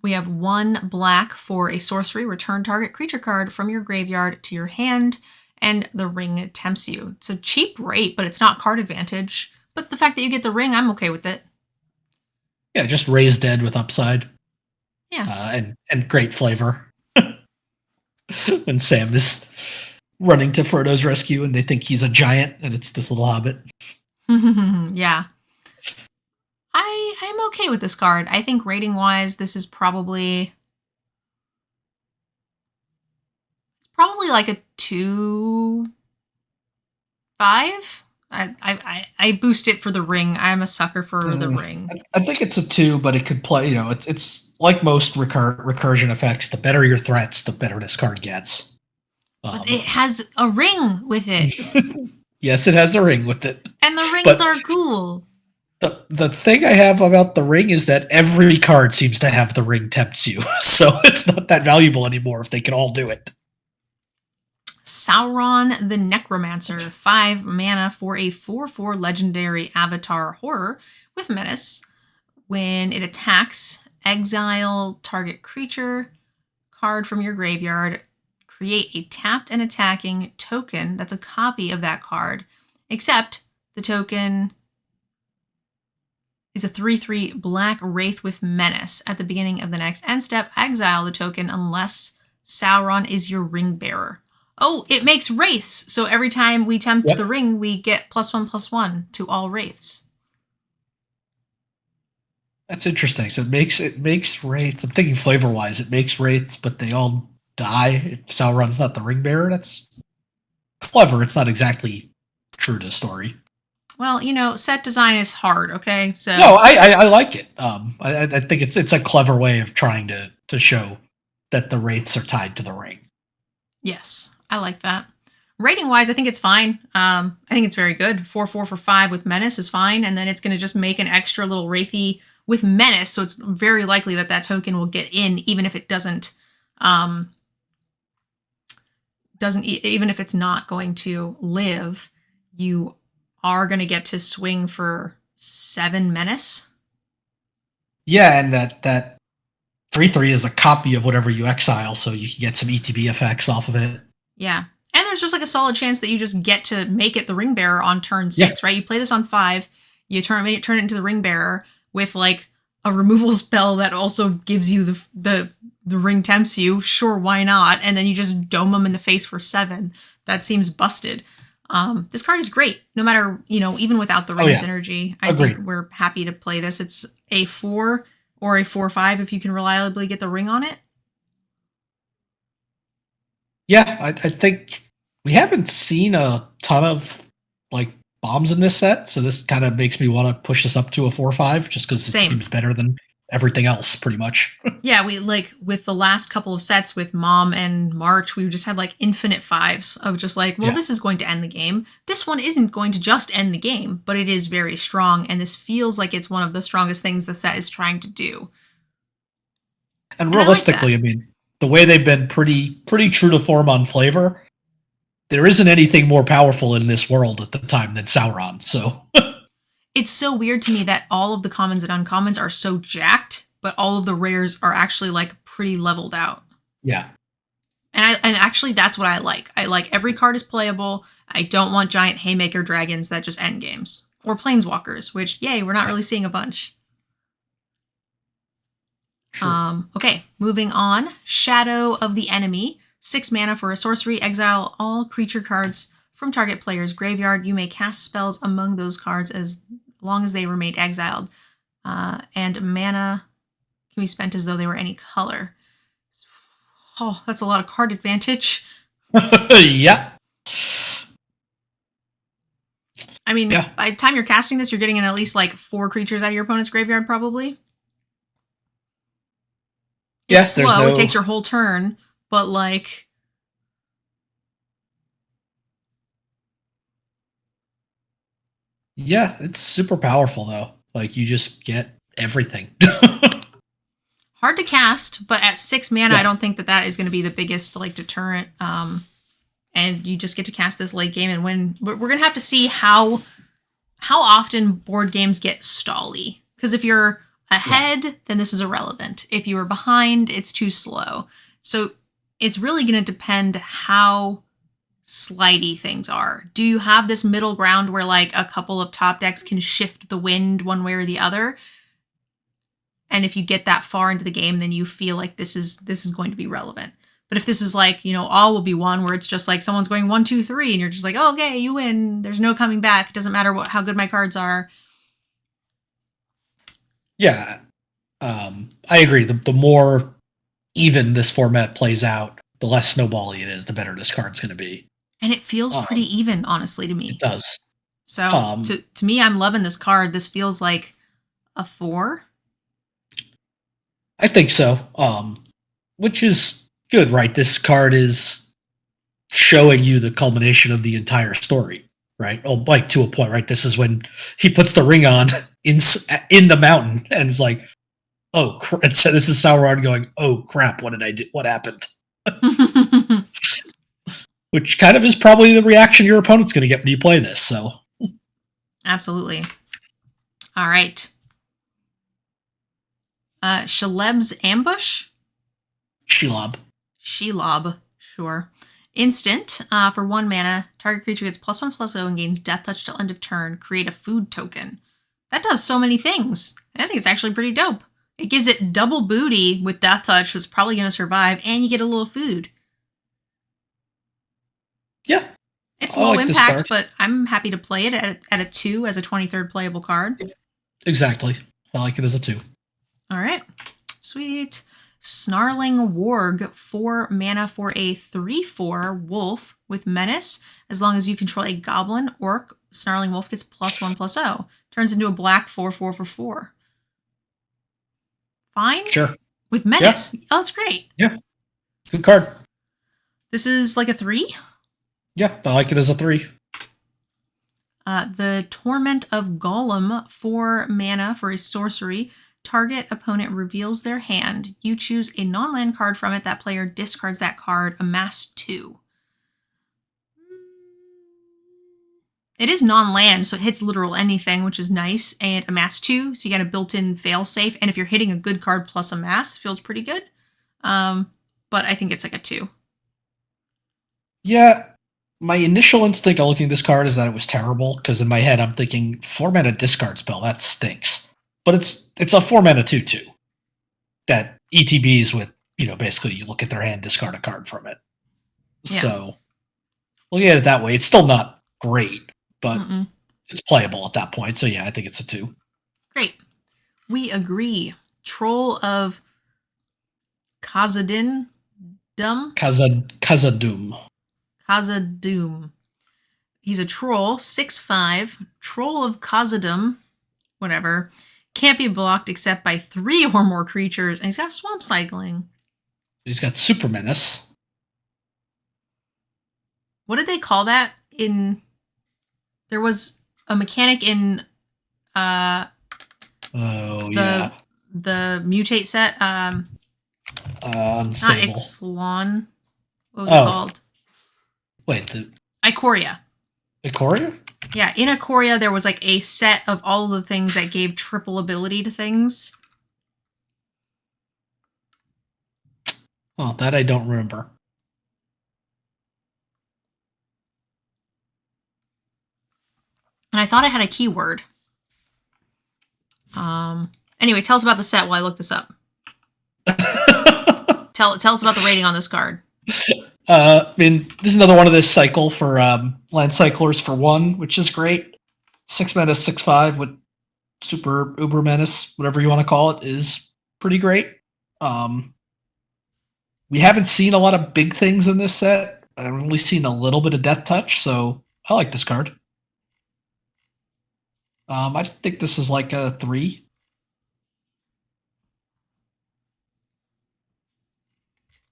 We have 1 black for a sorcery. Return target creature card from your graveyard to your hand, and the ring tempts you. It's a cheap rate, but it's not card advantage. But the fact that you get the ring, I'm okay with it. Yeah, just raise dead with upside. Yeah. And great flavor. When Sam is running to Frodo's rescue and they think he's a giant and it's this little hobbit. Yeah. I'm okay with this card. I think rating wise, this is probably like a 2.5. I boost it for the ring. I'm a sucker for the ring. I think it's a 2, but it could play. It's like most recursion effects. The better your threats, the better this card gets. But it has a ring with it. Yes, it has a ring with it, and the rings are cool. The thing I have about the ring is that every card seems to have the ring tempts you, so it's not that valuable anymore if they can all do it. Sauron the Necromancer, 5 mana for a 4/4 legendary avatar horror with menace. When it attacks, exile target creature card from your graveyard. Create a tapped and attacking token that's a copy of that card, except the token is a 3/3 black wraith with menace. At the beginning of the next end step, exile the token unless Sauron is your ring bearer. Oh, it makes wraiths. So every time we tempt the ring, we get +1/+1 to all wraiths. That's interesting. So it makes wraiths. I'm thinking flavor wise, it makes wraiths, but they all die if Sauron's not the ring bearer. That's clever. It's not exactly true to story. Well, set design is hard. Okay, so no, I like it. I think it's a clever way of trying to show that the wraiths are tied to the ring. Yes, I like that. Rating wise, I think it's fine. I think it's very good. 4/4 for 5 with menace is fine, and then it's going to just make an extra little wraithy with menace. So it's very likely that token will get in, even if it doesn't. Even if it's not going to live, you are going to get to swing for 7 menace. Yeah, and that 3/3 is a copy of whatever you exile, so you can get some ETB effects off of it. Yeah. And there's just like a solid chance that you just get to make it the ring bearer on turn 6, right? You play this on 5, you turn it into the ring bearer with like a removal spell that also gives you the ring tempts you. Sure, why not? And then you just dome them in the face for 7. That seems busted. This card is great, no matter, even without the ring synergy. I Agreed. think we're happy to play this. It's a 4 or a 4/5 if you can reliably get the ring on it. Yeah, I think we haven't seen a ton of like bombs in this set, so this kind of makes me want to push this up to a 4/5 just because it seems better than everything else, pretty much. Yeah, we with the last couple of sets with Mom and March, we just had like infinite 5s of just like, well, this is going to end the game. This one isn't going to just end the game, but it is very strong, and this feels like it's one of the strongest things the set is trying to do. And realistically, I mean, the way they've been pretty true to form on flavor, there isn't anything more powerful in this world at the time than Sauron. So it's so weird to me that all of the commons and uncommons are so jacked, but all of the rares are actually like pretty leveled out. Yeah. And actually that's what I like. I like every card is playable. I don't want giant haymaker dragons that just end games. Or planeswalkers, which yay, we're not really seeing a bunch. Sure. Okay, moving on. Shadow of the Enemy. 6 mana for a sorcery. Exile all creature cards from target player's graveyard. You may cast spells among those cards as long as they remain exiled. And mana can be spent as though they were any color. Oh, that's a lot of card advantage. Yeah. I mean, by the time you're casting this, you're getting in at least like 4 creatures out of your opponent's graveyard, probably. It's slow, it takes your whole turn, but like... Yeah, it's super powerful though. Like, you just get everything. Hard to cast, but at 6 mana, I don't think that is going to be the biggest like deterrent. And you just get to cast this late game and win. We're going to have to see how often board games get stally. Because if you're ahead, then this is irrelevant. If you are behind, it's too slow. So it's really going to depend how slidey things are. Do you have this middle ground where like a couple of top decks can shift the wind one way or the other? And if you get that far into the game, then you feel like this is going to be relevant. But if this is like, all will be one where it's just like someone's going 1, 2, 3, and you're just like, oh, okay, you win. There's no coming back. It doesn't matter how good my cards are. Yeah, I agree. The more even this format plays out, the less snowbally it is, the better this card's going to be. And it feels pretty even, honestly, to me. It does. So to me, I'm loving this card. This feels like a 4. I think so. Which is good, right? This card is showing you the culmination of the entire story, right? Oh, like to a point, right? This is when he puts the ring on in the mountain and is like, oh, and so this is Sauron going, oh crap, what did I do? What happened? Which kind of is probably the reaction your opponent's going to get when you play this. So, absolutely. All right. Sheilob's Ambush? Sheilob, sure. Instant, for 1 mana, target creature gets +1/+0 and gains Death Touch till end of turn. Create a food token. That does so many things. I think it's actually pretty dope. It gives it double booty with Death Touch, that's probably going to survive, and you get a little food. Yeah. It's low impact, but I'm happy to play it at a 2 as a 23rd playable card. Exactly. I like it as a 2. All right. Sweet. Snarling Worg, 4 mana for a 3/4 wolf with menace. As long as you control a goblin, orc, Snarling Wolf gets +1/+0. Turns into a black 4/4 for 4. Fine? Sure. With menace. Yeah. Oh, that's great. Yeah. Good card. This is like a 3? Yeah, I like it as a 3. The Torment of Gollum, 4 mana for a sorcery. Target opponent reveals their hand. You choose a non-land card from it. That player discards that card. Amass 2. It is non-land, so it hits literal anything, which is nice. And amass 2, so you got a built-in fail-safe. And if you're hitting a good card plus amass, feels pretty good. But I think it's like a 2. Yeah, my initial instinct on looking at this card is that it was terrible, because in my head I'm thinking 4 mana discard spell, that stinks. But it's a 4 mana 2/2 that ETBs with, basically you look at their hand, discard a card from it. Yeah. So looking at it that way, it's still not great, but it's playable at that point. So yeah, I think it's a 2. Great. We agree. Troll of Khazad-dûm. Khazad-dûm. Khazad-dûm. He's a troll, 6/5. Troll of Khazad-dûm. Whatever. Can't be blocked except by 3 or more creatures. And he's got swamp cycling. He's got super menace. What did they call that in... There was a mechanic in... The mutate set. Unstable. Not Ixalan. What was it called? Wait, the Ikoria. Ikoria? Yeah, in Ikoria there was like a set of all of the things that gave triple ability to things. Oh, that I don't remember. And I thought I had a keyword. Anyway, tell us about the set while I look this up. Tell us about the rating on this card. I mean, there's another one of this cycle for land cyclers for 1, which is great. 6 menace, 6/5 with super uber menace, whatever you want to call it, is pretty great. We haven't seen a lot of big things in this set. I've only seen a little bit of Death Touch, so I like this card. I think this is like a 3.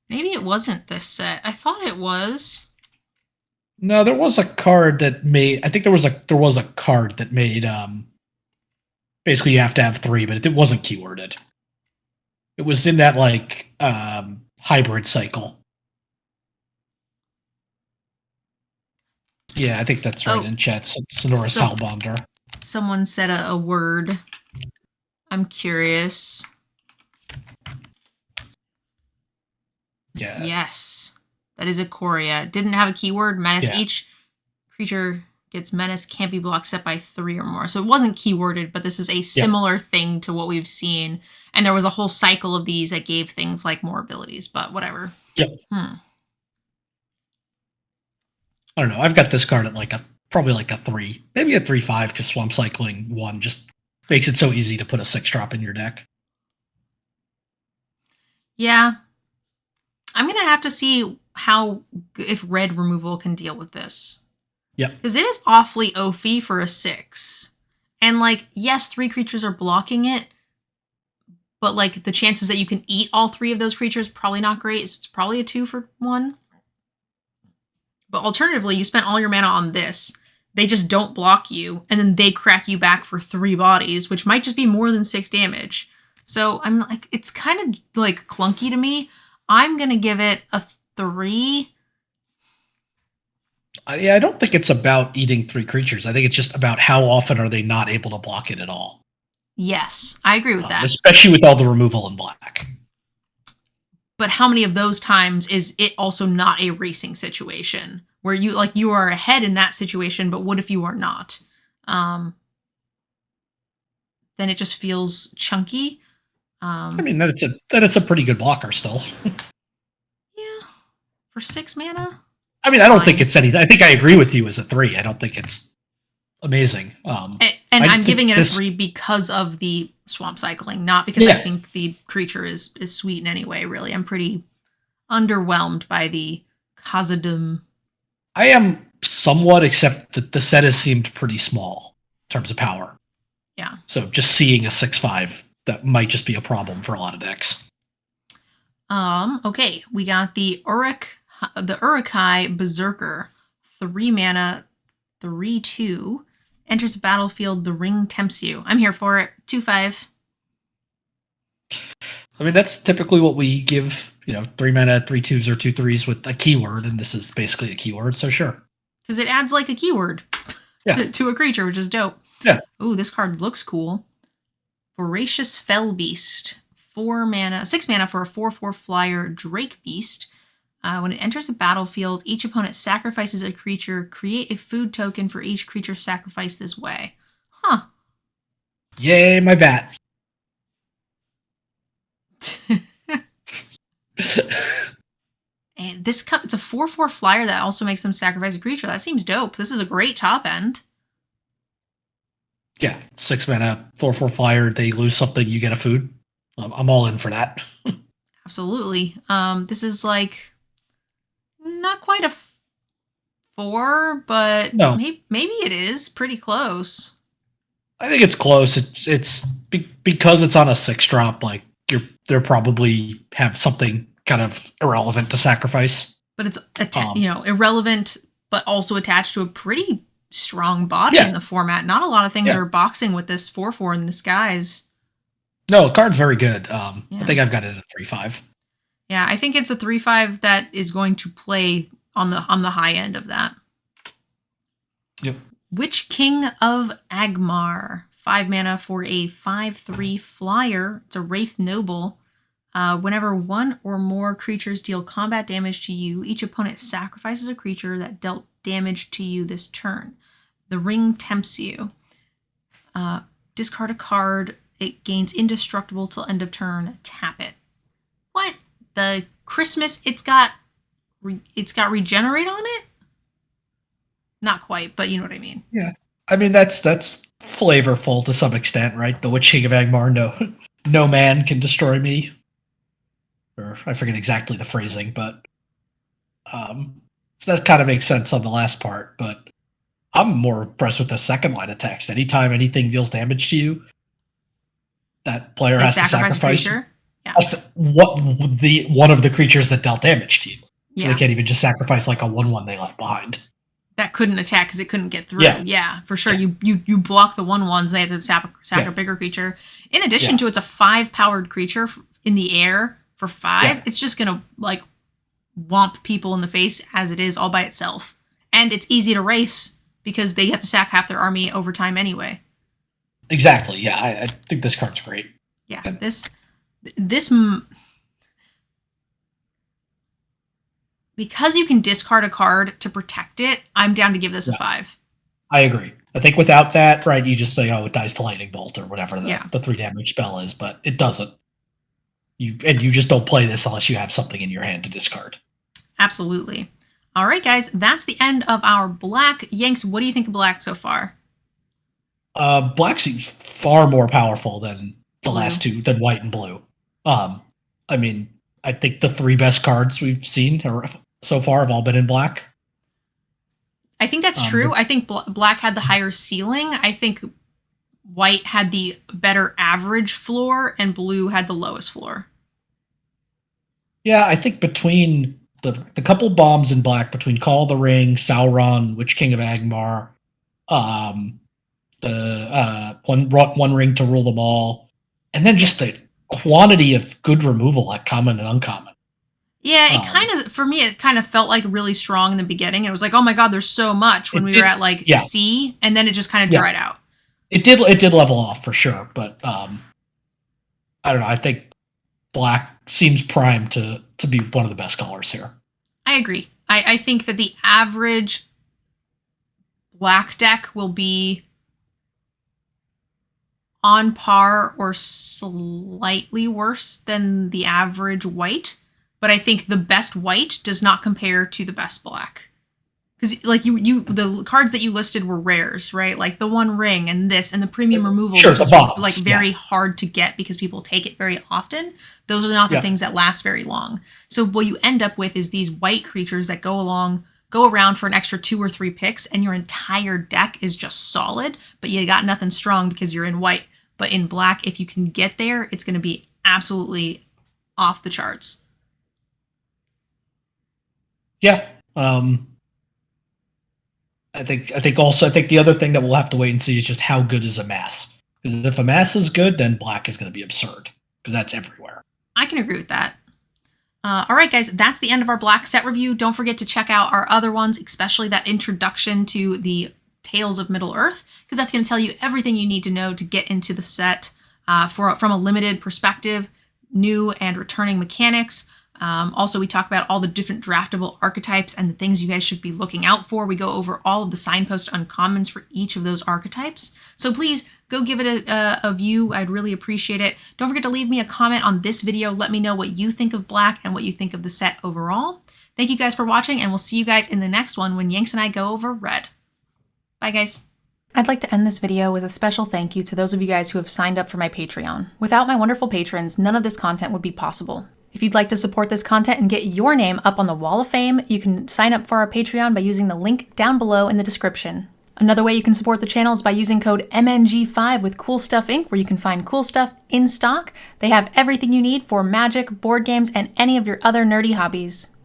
Maybe it wasn't this set. I thought it was. No, there was a card that made. I think there was a card that made. Basically, you have to have 3, but it wasn't keyworded. It was in that like hybrid cycle. Yeah, I think that's right in chat. Sonoris Hellbonder. Someone said a word. I'm curious. Yeah. Yes. That is Ikoria. Didn't have a keyword. Menace. Yeah. Each creature gets menace, can't be blocked except by 3 or more. So it wasn't keyworded, but this is a similar thing to what we've seen. And there was a whole cycle of these that gave things like more abilities, but whatever. Yep. I don't know. I've got this card at probably like a 3. Maybe a 3/5 because Swamp Cycling 1 just makes it so easy to put a 6-drop in your deck. Yeah. I'm going to have to see if red removal can deal with this. Yeah. Because it is awfully oafy for a 6. And yes, 3 creatures are blocking it, but the chances that you can eat all 3 of those creatures probably not great. It's probably a 2 for 1. But alternatively, you spent all your mana on this. They just don't block you, and then they crack you back for 3 bodies, which might just be more than 6 damage. So I'm it's kind of clunky to me. I'm going to give it a 3. Yeah, I don't think it's about eating 3 creatures. I think it's just about how often are they not able to block it at all. Yes, I agree with that. Especially with all the removal in black. But how many of those times is it also not a racing situation? Where you are ahead in that situation, but what if you are not? Then it just feels chunky. I mean, that it's a pretty good blocker still. Yeah. For 6 mana? I mean, I don't think it's anything. I think I agree with you as a 3. I don't think it's amazing. And I'm giving it a 3 because of the swamp cycling, not because I think the creature is sweet in any way, really. I'm pretty underwhelmed by the Khazad-dûm. I am somewhat, except that the set has seemed pretty small in terms of power. Yeah. So just seeing a 6/5, that might just be a problem for a lot of decks. Okay, we got the Uric Berserker, 3 mana, 3/2. Enters the battlefield, the ring tempts you. I'm here for it. 2/5. I mean, that's typically what we give, 3 mana, 3/2s or 2/3s with a keyword, and this is basically a keyword, so sure. Because it adds a keyword to a creature, which is dope. Yeah. Ooh, this card looks cool. Voracious Fell Beast. 6 mana for a 4/4 flyer Drake Beast. When it enters the battlefield, each opponent sacrifices a creature. Create a food token for each creature sacrificed this way. Huh. Yay, my bat. And it's a 4/4 flyer that also makes them sacrifice a creature. That seems dope. This is a great top end. Yeah, 6 mana, 4/4 flyer. They lose something, you get a food. I'm all in for that. Absolutely. This is like not quite a 4, but No, maybe it is pretty close. I think it's close. Because it's on a 6-drop. Like they're probably have something kind of irrelevant to sacrifice. But it's irrelevant, but also attached to a pretty strong body in the format. Not a lot of things are boxing with this 4/4 in the skies. No, the card's very good. I think I've got it at 3/5. Yeah, I think it's a 3/5 that is going to play on the high end of that. Yep. Witch King of Agmar, 5 mana for a 5/3 flyer. It's a Wraith Noble. Whenever one or more creatures deal combat damage to you, each opponent sacrifices a creature that dealt damage to you this turn. The ring tempts you. Discard a card. It gains indestructible till end of turn. Tap it. What? The Christmas? It's got regenerate on it? Not quite, but you know what I mean. Yeah, I mean that's flavorful to some extent, right? The Witch King of Agmar, no man can destroy me. Or I forget exactly the phrasing, but so that kind of makes sense on the last part. But I'm more impressed with the second line of text. Anytime anything deals damage to you, that player has to sacrifice. Creature? Yeah. One of the creatures that dealt damage to you. So they can't even just sacrifice like a 1/1 they left behind. That couldn't attack because it couldn't get through. Yeah, for sure. Yeah. You block the 1/1s, they have to sack a bigger creature. In addition to it's a 5-powered creature in the air for 5. It's just gonna like womp people in the face as it is all by itself. And it's easy to race because they have to sack half their army over time anyway. Exactly. Yeah, I think this card's great. Yeah, this because you can discard a card to protect it, I'm down to give this a 5. I agree. I think without that, right, you just say, it dies to lightning bolt or whatever the 3 damage spell is, but it doesn't. You just don't play this unless you have something in your hand to discard. Absolutely. All right, guys, that's the end of our black. Yanks, what do you think of black so far? Black seems far more powerful than the last two, than white and blue. I mean, I think the 3 best cards we've seen so far have all been in black. I think that's true. I think black had the higher ceiling. I think white had the better average floor, and blue had the lowest floor. Yeah, I think between the couple bombs in black, between Call of the Ring, Sauron, Witch King of Agmar, the one ring to rule them all, and then just the quantity of good removal at common and uncommon. Yeah, for me, it kind of felt like really strong in the beginning. It was like, oh my god, there's so much when we were at like C, and then it just kind of dried out. It did level off for sure, but I don't know. I think black seems primed to be one of the best colors here. I agree. I think that the average black deck will be on par or slightly worse than the average white. But I think the best white does not compare to the best black. Because like the cards that you listed were rares, right? Like the One Ring and this and the premium removal, sure, which is bombs, like very hard to get because people take it very often. Those are not the things that last very long. So what you end up with is these white creatures that go around for an extra 2 or 3 picks, and your entire deck is just solid, but you got nothing strong because you're in white. But in black, if you can get there, it's going to be absolutely off the charts. Yeah. I think the other thing that we'll have to wait and see is just how good is Amass. Because if Amass is good, then black is going to be absurd. Because that's everywhere. I can agree with that. All right, guys, that's the end of our black set review. Don't forget to check out our other ones, especially that introduction to the Tales of Middle-earth, because that's going to tell you everything you need to know to get into the set from a limited perspective, new and returning mechanics. Also, we talk about all the different draftable archetypes and the things you guys should be looking out for. We go over all of the signpost uncommons for each of those archetypes. So please go give it a view. I'd really appreciate it. Don't forget to leave me a comment on this video. Let me know what you think of Black and what you think of the set overall. Thank you guys for watching, and we'll see you guys in the next one when Yanks and I go over Red. Bye, guys. I'd like to end this video with a special thank you to those of you guys who have signed up for my Patreon. Without my wonderful patrons, none of this content would be possible. If you'd like to support this content and get your name up on the Wall of Fame, you can sign up for our Patreon by using the link down below in the description. Another way you can support the channel is by using code MNG5 with Cool Stuff Inc., where you can find cool stuff in stock. They have everything you need for Magic, board games, and any of your other nerdy hobbies.